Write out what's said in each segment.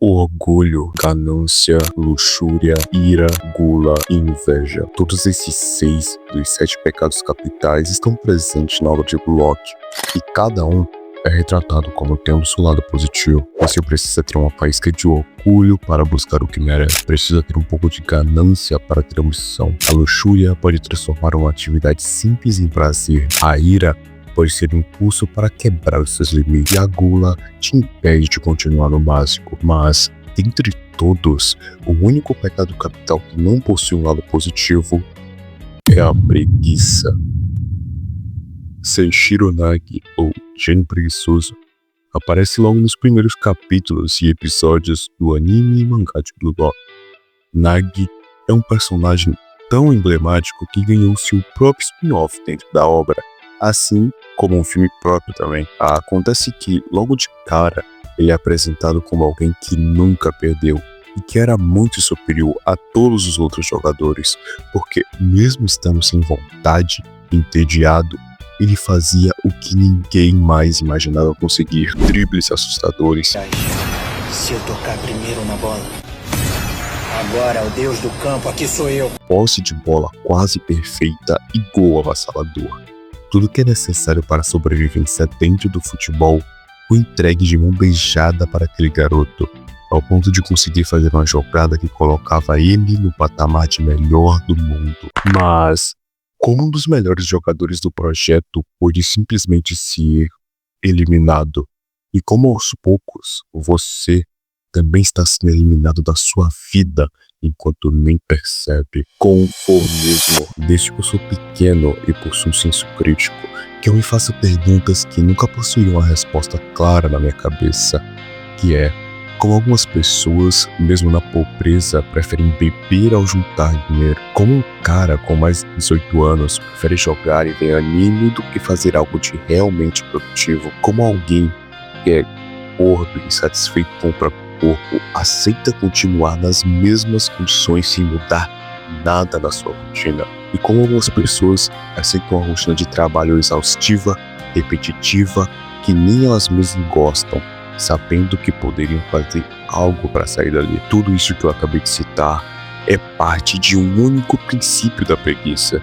Orgulho, ganância, luxúria, ira, gula e inveja. Todos esses 6 dos 7 pecados capitais estão presentes na obra de Bloch, e cada um é retratado como tendo seu lado positivo. Você precisa ter uma faísca de orgulho para buscar o que merece. Precisa ter um pouco de ganância para ter ambição. A luxúria pode transformar uma atividade simples em prazer. A ira pode ser um impulso para quebrar os seus limites. E a gula te impede de continuar no básico. Mas, dentre todos, o único pecado capital que não possui um lado positivo é a preguiça. Seishiro Nagi, ou Gênio Preguiçoso, aparece logo nos primeiros capítulos e episódios do anime e mangá de Blue Lock. Nagi é um personagem tão emblemático que ganhou seu próprio spin-off dentro da obra, assim como um filme próprio também. Acontece que, logo de cara, ele é apresentado como alguém que nunca perdeu e que era muito superior a todos os outros jogadores, porque mesmo estando sem vontade, entediado, ele fazia o que ninguém mais imaginava conseguir: dribles assustadores. Se eu tocar primeiro na bola, agora o deus do campo aqui sou eu. Posse de bola quase perfeita e gol avassalador. Tudo que é necessário para a sobrevivência dentro do futebol foi entregue de mão beijada para aquele garoto, ao ponto de conseguir fazer uma jogada que colocava ele no patamar de melhor do mundo. Mas, como um dos melhores jogadores do projeto pôde simplesmente ser eliminado, e como aos poucos você também está sendo eliminado da sua vida enquanto nem percebe. Conformismo. Desde que eu sou pequeno e possuo um senso crítico, que eu me faço perguntas que nunca possuíam uma resposta clara na minha cabeça, que é: como algumas pessoas, mesmo na pobreza, preferem beber ao juntar dinheiro? Como um cara com mais de 18 anos prefere jogar e ver anime do que fazer algo de realmente produtivo? Como alguém que é gordo e insatisfeito com o próprio corpo aceita continuar nas mesmas condições sem mudar nada na sua rotina? E como algumas pessoas aceitam uma rotina de trabalho exaustiva, repetitiva, que nem elas mesmas gostam, sabendo que poderiam fazer algo para sair dali? Tudo isso que eu acabei de citar é parte de um único princípio da preguiça: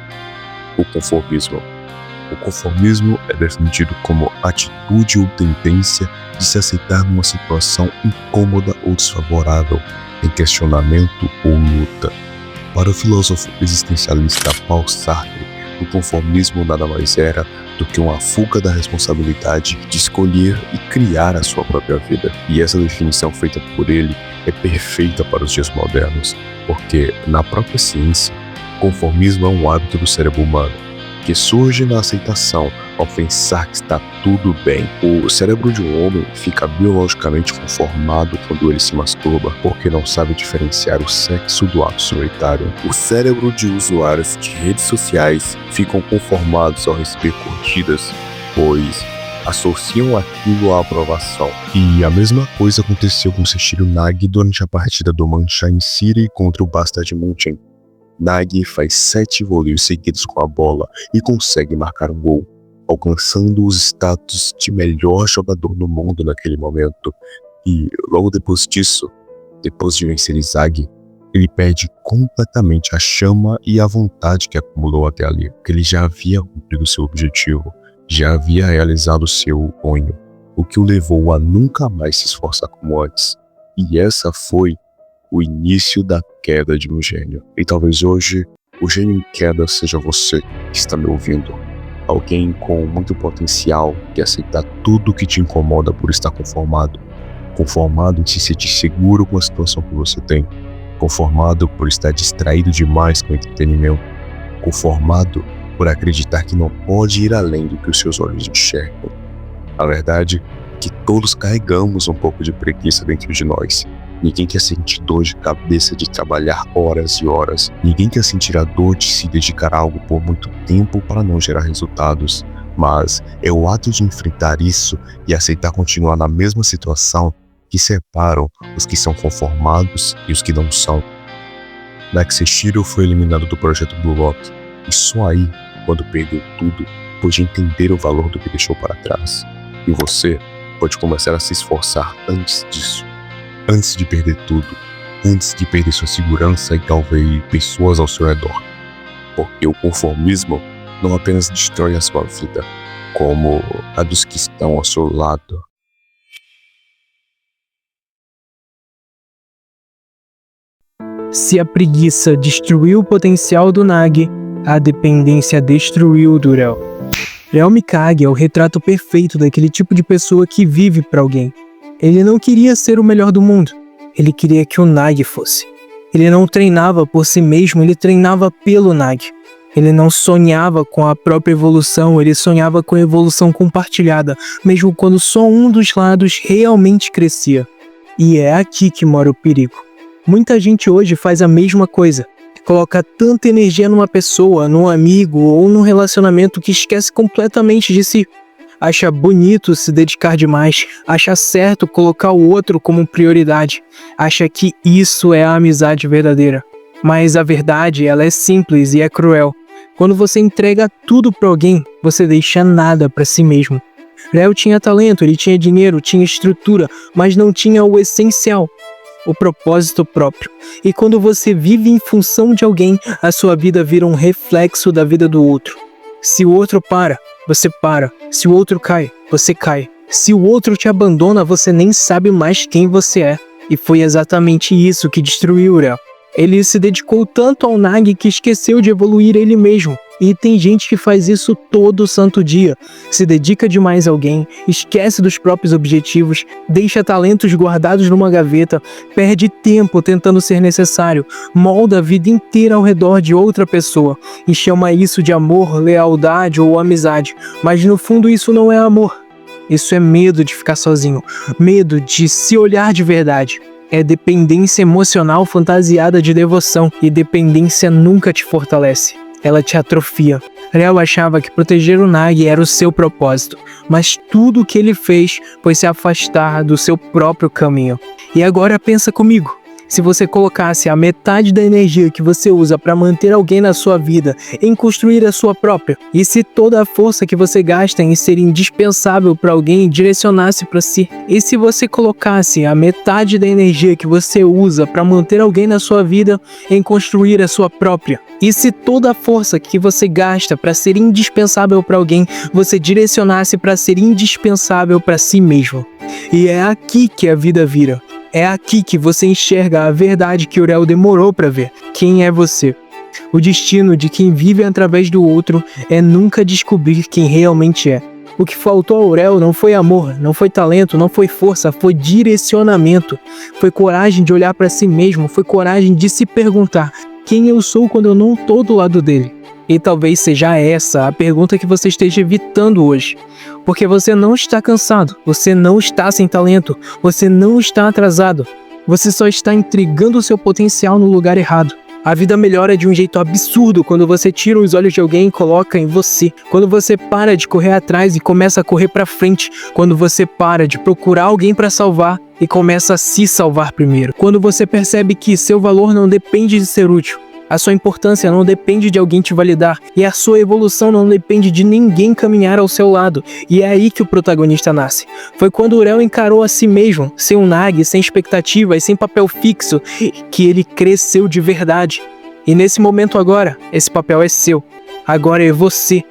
o conformismo. O conformismo é definido como atitude ou tendência de se aceitar numa situação incômoda ou desfavorável, em questionamento ou luta. Para o filósofo existencialista Paul Sartre, o conformismo nada mais era do que uma fuga da responsabilidade de escolher e criar a sua própria vida. E essa definição feita por ele é perfeita para os dias modernos, porque, na própria ciência, conformismo é um hábito do cérebro humano, que surge na aceitação ao pensar que está tudo bem. O cérebro de um homem fica biologicamente conformado quando ele se masturba, porque não sabe diferenciar o sexo do ato solitário. O cérebro de usuários de redes sociais ficam conformados ao receber curtidas, pois associam aquilo à aprovação. E a mesma coisa aconteceu com Seishiro Nagi durante a partida do Sunshine City contra o Bastard Mountain. Nagi faz 7 voleios seguidos com a bola e consegue marcar um gol, alcançando os status de melhor jogador no mundo naquele momento. E logo depois disso, depois de vencer Izagi, ele perde completamente a chama e a vontade que acumulou até ali, porque ele já havia cumprido seu objetivo, já havia realizado seu sonho, o que o levou a nunca mais se esforçar como antes. E essa foi o início da queda de um gênio. E talvez hoje o gênio em queda seja você que está me ouvindo. Alguém com muito potencial que aceita tudo que te incomoda por estar conformado. Conformado em se sentir seguro com a situação que você tem. Conformado por estar distraído demais com o entretenimento. Conformado por acreditar que não pode ir além do que os seus olhos enxergam. A verdade é que todos carregamos um pouco de preguiça dentro de nós. Ninguém quer sentir dor de cabeça de trabalhar horas e horas. Ninguém quer sentir a dor de se dedicar a algo por muito tempo para não gerar resultados. Mas é o ato de enfrentar isso e aceitar continuar na mesma situação que separam os que são conformados e os que não são. Seishiro foi eliminado do projeto Blue Lock, e só aí, quando perdeu tudo, pôde entender o valor do que deixou para trás. E você pode começar a se esforçar antes disso. antes de perder tudo, antes de perder sua segurança e talvez pessoas ao seu redor. Porque o conformismo não apenas destrói a sua vida, como a dos que estão ao seu lado. Se a preguiça destruiu o potencial do Nagi, a dependência destruiu o do Reo. Reo Mikage é o retrato perfeito daquele tipo de pessoa que vive para alguém. Ele não queria ser o melhor do mundo, ele queria que o Nagi fosse. Ele não treinava por si mesmo, ele treinava pelo Nagi. Ele não sonhava com a própria evolução, ele sonhava com a evolução compartilhada, mesmo quando só um dos lados realmente crescia. E é aqui que mora o perigo. Muita gente hoje faz a mesma coisa. Coloca tanta energia numa pessoa, num amigo ou num relacionamento que esquece completamente de si. Acha bonito se dedicar demais, acha certo colocar o outro como prioridade, acha que isso é a amizade verdadeira. Mas a verdade, ela é simples e é cruel. Quando você entrega tudo para alguém, você deixa nada para si mesmo. Reo tinha talento, ele tinha dinheiro, tinha estrutura, mas não tinha o essencial, o propósito próprio. E quando você vive em função de alguém, a sua vida vira um reflexo da vida do outro. Se o outro para, você para. Se o outro cai, você cai. Se o outro te abandona, você nem sabe mais quem você é. E foi exatamente isso que destruiu o Reo. Ele se dedicou tanto ao Nagi que esqueceu de evoluir ele mesmo. E tem gente que faz isso todo santo dia. Se dedica demais a alguém, esquece dos próprios objetivos, deixa talentos guardados numa gaveta, perde tempo tentando ser necessário, molda a vida inteira ao redor de outra pessoa e chama isso de amor, lealdade ou amizade. Mas no fundo isso não é amor. Isso é medo de ficar sozinho, medo de se olhar de verdade. É dependência emocional fantasiada de devoção, e dependência nunca te fortalece. Ela te atrofia. Reo achava que proteger o Nagi era o seu propósito, mas tudo o que ele fez foi se afastar do seu próprio caminho. E agora pensa comigo. Se você colocasse a metade da energia que você usa para manter alguém na sua vida em construir a sua própria, e se toda a força que você gasta em ser indispensável para alguém direcionasse para si, e se você colocasse a metade da energia que você usa para manter alguém na sua vida em construir a sua própria, e se toda a força que você gasta para ser indispensável para alguém você direcionasse para ser indispensável para si mesmo. E é aqui que a vida vira. É aqui que você enxerga a verdade que o Reo demorou para ver. Quem é você? O destino de quem vive através do outro é nunca descobrir quem realmente é. O que faltou ao Reo não foi amor, não foi talento, não foi força, foi direcionamento. Foi coragem de olhar para si mesmo, foi coragem de se perguntar quem eu sou quando eu não estou do lado dele. E talvez seja essa a pergunta que você esteja evitando hoje. Porque você não está cansado, você não está sem talento, você não está atrasado. Você só está entregando o seu potencial no lugar errado. A vida melhora de um jeito absurdo quando você tira os olhos de alguém e coloca em você. Quando você para de correr atrás e começa a correr para frente. Quando você para de procurar alguém para salvar e começa a se salvar primeiro. Quando você percebe que seu valor não depende de ser útil. A sua importância não depende de alguém te validar, e a sua evolução não depende de ninguém caminhar ao seu lado, e é aí que o protagonista nasce. Foi quando o Reo encarou a si mesmo, sem um Nagi, sem expectativas, sem papel fixo, que ele cresceu de verdade. E nesse momento agora, esse papel é seu. Agora é você.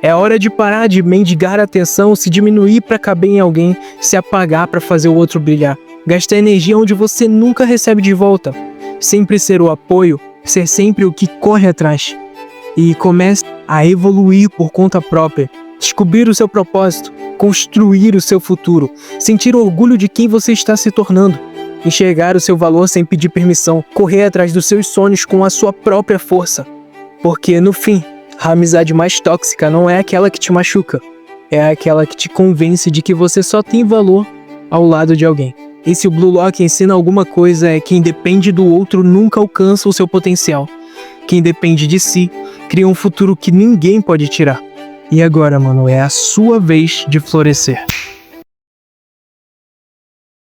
É hora de parar de mendigar a atenção, se diminuir para caber em alguém, se apagar para fazer o outro brilhar. Gastar energia onde você nunca recebe de volta. Sempre ser o apoio, ser sempre o que corre atrás. E comece a evoluir por conta própria, descobrir o seu propósito, construir o seu futuro, sentir orgulho de quem você está se tornando, enxergar o seu valor sem pedir permissão, correr atrás dos seus sonhos com a sua própria força. Porque no fim, a amizade mais tóxica não é aquela que te machuca, é aquela que te convence de que você só tem valor ao lado de alguém. E se o Blue Lock ensina alguma coisa é que quem depende do outro nunca alcança o seu potencial. Quem depende de si cria um futuro que ninguém pode tirar. E agora, mano, é a sua vez de florescer.